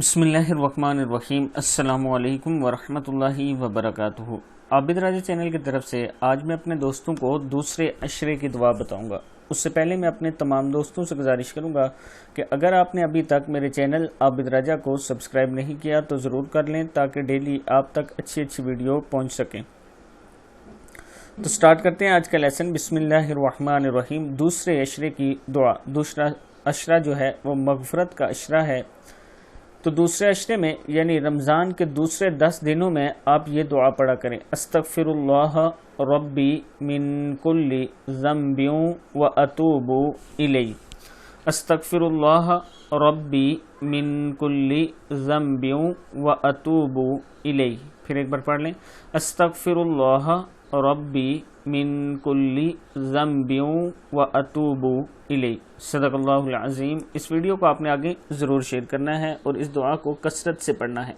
बिस्मिल्लाहिर्रहमानिर्रहीम। अस्सलामु अलैकुम वरहमतुल्लाहि वबरकातुहू। आबिद राजा चैनल की तरफ से आज मैं अपने दोस्तों को दूसरे अशरे की दुआ बताऊंगा। उससे पहले मैं अपने तमाम दोस्तों से गुजारिश करूंगा कि अगर आपने अभी तक मेरे चैनल आबिद राजा को सब्सक्राइब नहीं किया तो ज़रूर कर लें ताकि डेली आप तक अच्छी अच्छी वीडियो पहुँच सकें। तो स्टार्ट करते हैं आज का लेसन। बिस्मिल्लाहिर्रहमानिर्रहीम। दूसरे अशरे की दुआ। दूसरा अशरा जो है वो मगफरत का अशरा है। तो दूसरे अशरे में यानी रमज़ान के दूसरे 10 दिनों में आप ये दुआ पढ़ा करें। अस्तगफिरुल्लाह रब्बी मिन कुल्ली ज़म्बियों व अतूबु इलैहि। अस्तगफिरुल्लाह रब्बी मिन कुल्ली ज़म्बियों व अतूबु इलैहि। फिर एक बार पढ़ लें। अस्तगफिरुल्लाह रब्बी मिन कुल्ली ज़म्बियों व अतूबु इलैहि। सदक़ल्लाहुल अज़ीम। इस वीडियो को आपने आगे ज़रूर शेयर करना है और इस दुआ को कसरत से पढ़ना है।